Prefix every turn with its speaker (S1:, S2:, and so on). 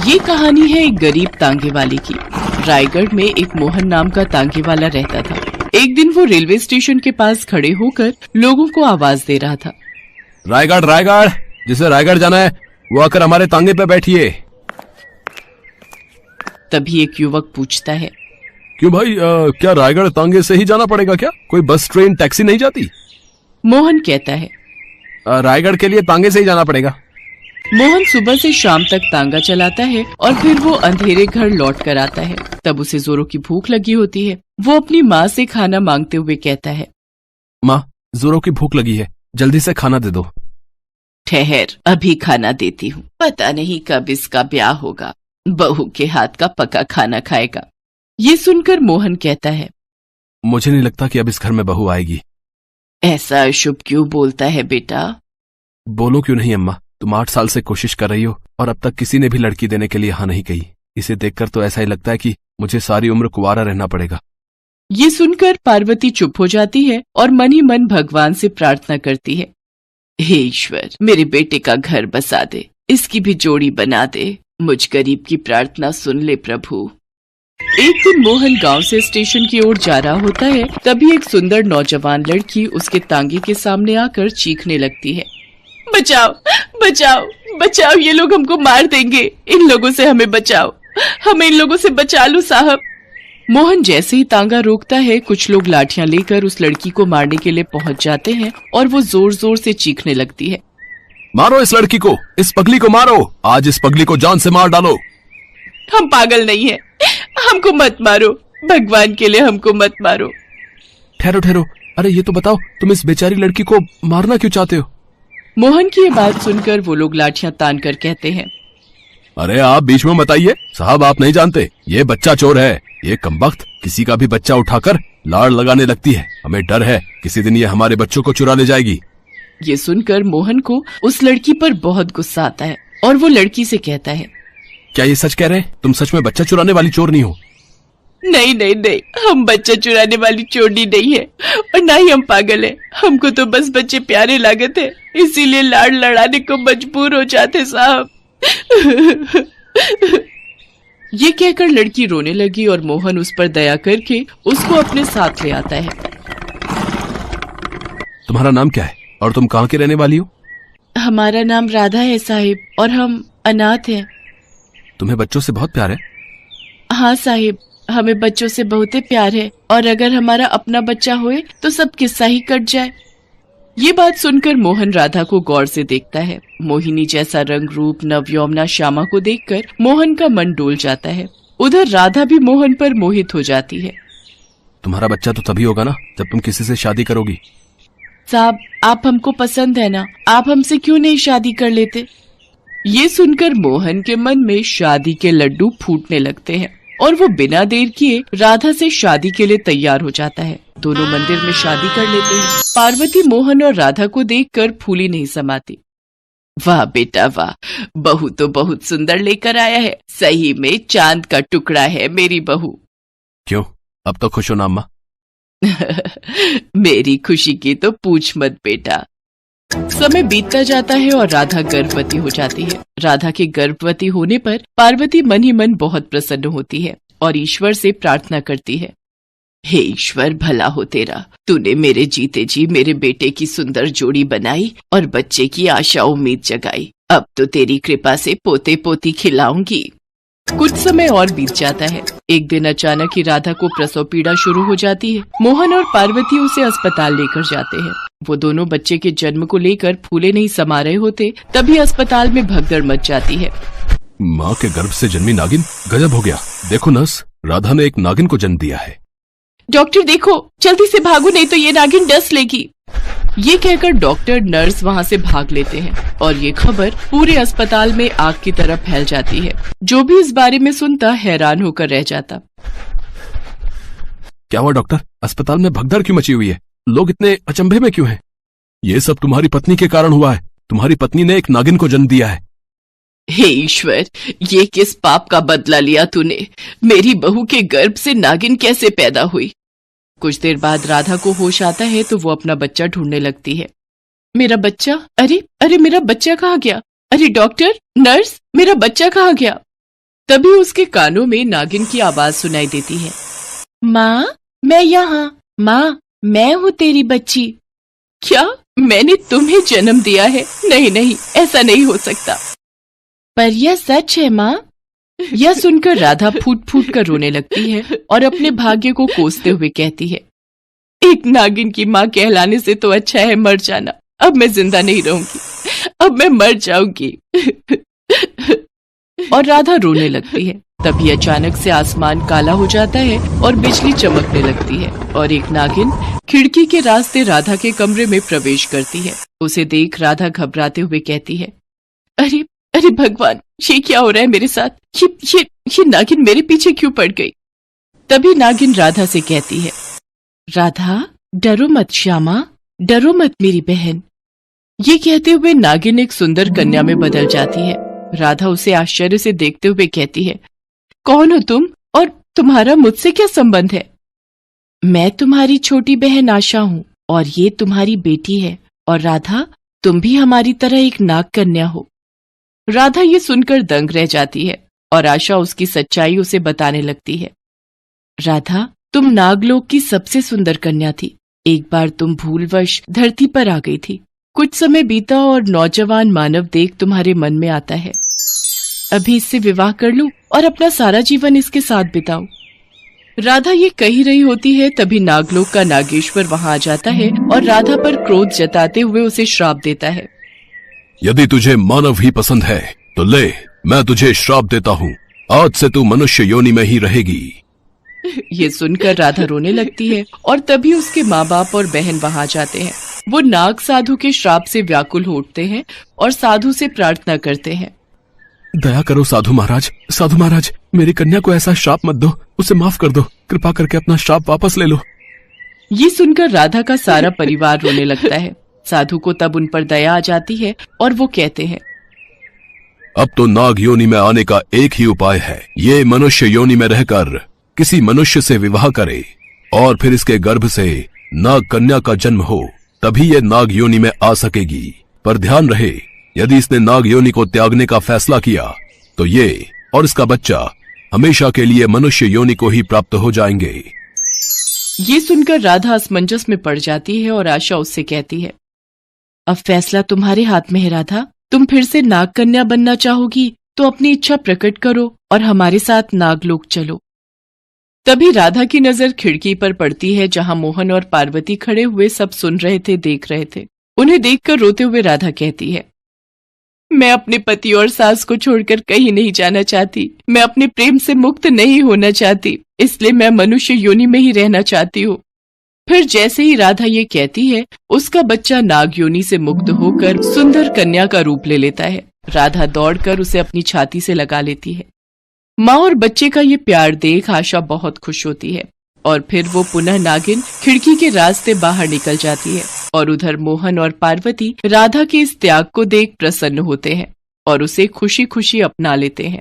S1: ये कहानी है एक गरीब तांगे वाले की। रायगढ़ में एक मोहन नाम का तांगे वाला रहता था। एक दिन वो रेलवे स्टेशन के पास खड़े होकर लोगों को आवाज दे रहा था।
S2: रायगढ़ रायगढ़, जिसे रायगढ़ जाना है वो आकर हमारे तांगे पे बैठिए।
S1: तभी एक युवक पूछता है,
S2: क्यों भाई, क्या रायगढ़ तांगे से ही जाना पड़ेगा क्या? कोई बस ट्रेन टैक्सी नहीं जाती?
S1: मोहन कहता है,
S2: रायगढ़ के लिए तांगे से ही जाना पड़ेगा।
S1: मोहन सुबह से शाम तक तांगा चलाता है और फिर वो अंधेरे घर लौट कर आता है। तब उसे जोरों की भूख लगी होती है। वो अपनी माँ से खाना मांगते हुए कहता है,
S2: माँ, जोरों की भूख लगी है, जल्दी से खाना दे दो।
S1: ठहर, अभी खाना देती हूँ। पता नहीं कब इसका ब्याह होगा, बहू के हाथ का पका खाना खाएगा। ये सुनकर मोहन कहता है,
S2: मुझे नहीं लगता कि अब इस घर में बहू आएगी।
S1: ऐसा अशुभ क्यों बोलता है बेटा?
S2: बोलो क्यों नहीं अम्मा, तुम 8 साल से कोशिश कर रही हो और अब तक किसी ने भी लड़की देने के लिए हाँ नहीं कही। इसे देखकर तो ऐसा ही लगता है कि मुझे सारी उम्र कुंवारा रहना पड़ेगा।
S1: ये सुनकर पार्वती चुप हो जाती है और मन ही मन भगवान से प्रार्थना करती है, हे ईश्वर, मेरे बेटे का घर बसा दे, इसकी भी जोड़ी बना दे, मुझ गरीब की प्रार्थना सुन ले प्रभु। एक दिन मोहन गांव से स्टेशन की ओर जा रहा होता है। तभी एक सुंदर नौजवान लड़की उसके तांगे के सामने आकर चीखने लगती है, बचाओ बचाओ बचाओ, ये लोग हमको मार देंगे, इन लोगों से हमें बचाओ, हमें इन लोगों से बचा लो साहब। मोहन जैसे ही तांगा रोकता है, कुछ लोग लाठियां लेकर उस लड़की को मारने के लिए पहुंच जाते हैं और वो जोर जोर से चीखने लगती है,
S2: मारो इस लड़की को, इस पगली को मारो, आज इस पगली को जान से मार डालो।
S1: हम पागल नहीं है, हमको मत मारो, भगवान के लिए हमको मत मारो।
S2: ठहरो ठहरो, अरे ये तो बताओ, तुम इस बेचारी लड़की को मारना क्यों चाहते हो?
S1: मोहन की ये बात सुनकर वो लोग लाठियां तान कर कहते हैं,
S2: अरे आप बीच में मत आइए साहब, आप नहीं जानते, ये बच्चा चोर है। ये कमबख्त किसी का भी बच्चा उठाकर लाड़ लगाने लगती है। हमें डर है किसी दिन ये हमारे बच्चों को चुरा ले जाएगी।
S1: ये सुनकर मोहन को उस लड़की पर बहुत गुस्सा आता है और वो लड़की से कहता है,
S2: क्या ये सच कह रहे हैं? तुम सच में बच्चा चुराने वाली चोर नहीं हो?
S1: नहीं नहीं नहीं, हम बच्चा चुराने वाली चोरनी नहीं है और ना ही हम पागल है। हमको तो बस बच्चे प्यारे लागत है, इसीलिए लाड़ लड़ाने को मजबूर हो जाते साहब। ये कहकर लड़की रोने लगी और मोहन उस पर दया करके उसको अपने साथ ले आता है।
S2: तुम्हारा नाम क्या है और तुम कहाँ की रहने वाली हो?
S1: हमारा नाम राधा है साहिब और हम अनाथ हैं।
S2: तुम्हें बच्चों से बहुत प्यार है?
S1: हाँ साहिब, हमें बच्चों से बहुत प्यार है और अगर हमारा अपना बच्चा होए तो सब किस्सा ही कट जाए। ये बात सुनकर मोहन राधा को गौर से देखता है। मोहिनी जैसा रंग रूप नवयौवना श्यामा को देखकर मोहन का मन डोल जाता है। उधर राधा भी मोहन पर मोहित हो जाती है।
S2: तुम्हारा बच्चा तो तभी होगा ना जब तुम किसी से शादी करोगी।
S1: साहब, आप हमको पसंद है ना, आप हमसे क्यों नहीं शादी कर लेते? ये सुनकर मोहन के मन में शादी के लड्डू फूटने लगते हैं और वो बिना देर किए राधा से शादी के लिए तैयार हो जाता है। दोनों मंदिर में शादी कर लेते हैं। पार्वती मोहन और राधा को देखकर फूली नहीं समाती। वाह बेटा वाह, बहू तो बहुत सुंदर लेकर आया है, सही में चांद का टुकड़ा है मेरी बहू।
S2: क्यों, अब तो खुश हो ना अम्मा?
S1: मेरी खुशी की तो पूछ मत बेटा। समय बीतता जाता है और राधा गर्भवती हो जाती है। राधा के गर्भवती होने पर पार्वती मन ही मन बहुत प्रसन्न होती है और ईश्वर से प्रार्थना करती है, हे ईश्वर, भला हो तेरा, तूने मेरे जीते जी मेरे बेटे की सुंदर जोड़ी बनाई और बच्चे की आशा उम्मीद जगाई। अब तो तेरी कृपा से पोते पोती खिलाऊंगी। कुछ समय और बीत जाता है। एक दिन अचानक ही राधा को प्रसव पीड़ा शुरू हो जाती है। मोहन और पार्वती उसे अस्पताल लेकर जाते हैं। वो दोनों बच्चे के जन्म को लेकर फूले नहीं समा रहे होते, तभी अस्पताल में भगदड़ मच जाती है।
S2: माँ के गर्भ से जन्मी नागिन, गजब हो गया। देखो नर्स, राधा ने एक नागिन को जन्म दिया है।
S1: डॉक्टर देखो, जल्दी से भागो नहीं तो ये नागिन डस लेगी। ये कहकर डॉक्टर नर्स वहाँ से भाग लेते हैं और ये खबर पूरे अस्पताल में आग की तरह फैल जाती है। जो भी इस बारे में सुनता हैरान होकर रह जाता।
S2: क्या हुआ डॉक्टर, अस्पताल में भगदड़ क्यों मची हुई है? लोग इतने अचंभे में क्यों हैं? ये सब तुम्हारी पत्नी के कारण हुआ है। तुम्हारी पत्नी ने एक नागिन को जन्म दिया है।
S1: हे ईश्वर, ये किस पाप का बदला लिया तूने? मेरी बहू के गर्भ से नागिन कैसे पैदा हुई? कुछ देर बाद राधा को होश आता है तो वो अपना बच्चा ढूंढने लगती है। मेरा बच्चा, अरे अरे मेरा बच्चा कहाँ गया? अरे डॉक्टर, नर्स, मेरा बच्चा कहाँ गया? तभी उसके कानों में नागिन की आवाज सुनाई देती है। माँ, मैं यहाँ। माँ, मैं हूँ तेरी बच्ची। क्या? मैंने तुम्हें जन्म दिया है? नहीं नहीं, ऐसा नहीं हो सकता। पर यह सच है माँ। यह सुनकर राधा फूट फूट कर रोने लगती है और अपने भाग्य को कोसते हुए कहती है, एक नागिन की माँ कहलाने से तो अच्छा है मर जाना। अब मैं जिंदा नहीं रहूंगी, अब मैं मर जाऊंगी। और राधा रोने लगती है। तभी अचानक से आसमान काला हो जाता है और बिजली चमकने लगती है और एक नागिन खिड़की के रास्ते राधा के कमरे में प्रवेश करती है। उसे देख राधा घबराते हुए कहती है, अरे अरे भगवान, ये क्या हो रहा है मेरे साथ? ये नागिन मेरे पीछे क्यों पड़ गई? तभी नागिन राधा से कहती है, राधा डरो मत श्यामा, डरो मत मेरी बहन। ये कहते हुए नागिन एक सुंदर कन्या में बदल जाती है। राधा उसे आश्चर्य से देखते हुए कहती है, कौन हो तुम और तुम्हारा मुझसे क्या संबंध है? मैं तुम्हारी छोटी बहन आशा हूँ और ये तुम्हारी बेटी है। और राधा, तुम भी हमारी तरह एक नाग कन्या हो। राधा ये सुनकर दंग रह जाती है और आशा उसकी सच्चाई उसे बताने लगती है। राधा, तुम नागलोक की सबसे सुंदर कन्या थी। एक बार तुम भूलवश धरती पर आ गई थी। कुछ समय बीता और नौजवान मानव देख तुम्हारे मन में आता है, अभी इससे विवाह कर लूं और अपना सारा जीवन इसके साथ बिताऊं। राधा ये कही रही होती है, तभी नागलोक का नागेश्वर वहां आ जाता है और राधा पर क्रोध जताते हुए उसे श्राप देता है।
S2: यदि तुझे मानव ही पसंद है तो ले, मैं तुझे श्राप देता हूँ। आज से तू मनुष्य योनि में ही रहेगी।
S1: ये सुनकर राधा रोने लगती है और तभी उसके माँ बाप और बहन वहां जाते हैं। वो नाग साधु के श्राप से व्याकुल हो उठते हैं और साधु से प्रार्थना करते हैं,
S2: दया करो साधु महाराज, साधु महाराज, मेरी कन्या को ऐसा श्राप मत दो, उसे माफ कर दो, कृपा करके अपना श्राप वापस ले लो।
S1: ये सुनकर राधा का सारा परिवार रोने लगता है। साधु को तब उन पर दया आ जाती है और वो कहते हैं,
S2: अब तो नाग योनि में आने का एक ही उपाय है, ये मनुष्य योनि में रहकर किसी मनुष्य से विवाह करे और फिर इसके गर्भ से नाग कन्या का जन्म हो, तभी ये नाग योनि में आ सकेगी। पर ध्यान रहे, यदि इसने नाग योनि को त्यागने का फैसला किया तो ये और इसका बच्चा हमेशा के लिए मनुष्य योनि को ही प्राप्त हो जाएंगे।
S1: ये सुनकर राधा असमंजस में पड़ जाती है और आशा उससे कहती है, अब फैसला तुम्हारे हाथ में है राधा। तुम फिर से नाग कन्या बनना चाहोगी तो अपनी इच्छा प्रकट करो और हमारे साथ नागलोक चलो। तभी राधा की नजर खिड़की पर पड़ती है जहां मोहन और पार्वती खड़े हुए सब सुन रहे थे, देख रहे थे। उन्हें देखकर रोते हुए राधा कहती है, मैं अपने पति और सास को छोड़कर कहीं नहीं जाना चाहती। मैं अपने प्रेम से मुक्त नहीं होना चाहती, इसलिए मैं मनुष्य योनि में ही रहना चाहती हूँ। फिर जैसे ही राधा ये कहती है, उसका बच्चा नाग योनि से मुक्त होकर सुंदर कन्या का रूप ले लेता है। राधा दौड़कर उसे अपनी छाती से लगा लेती है। माँ और बच्चे का ये प्यार देख आशा बहुत खुश होती है और फिर वो पुनः नागिन खिड़की के रास्ते बाहर निकल जाती है। और उधर मोहन और पार्वती राधा के इस त्याग को देख प्रसन्न होते हैं और उसे खुशी खुशी अपना लेते हैं।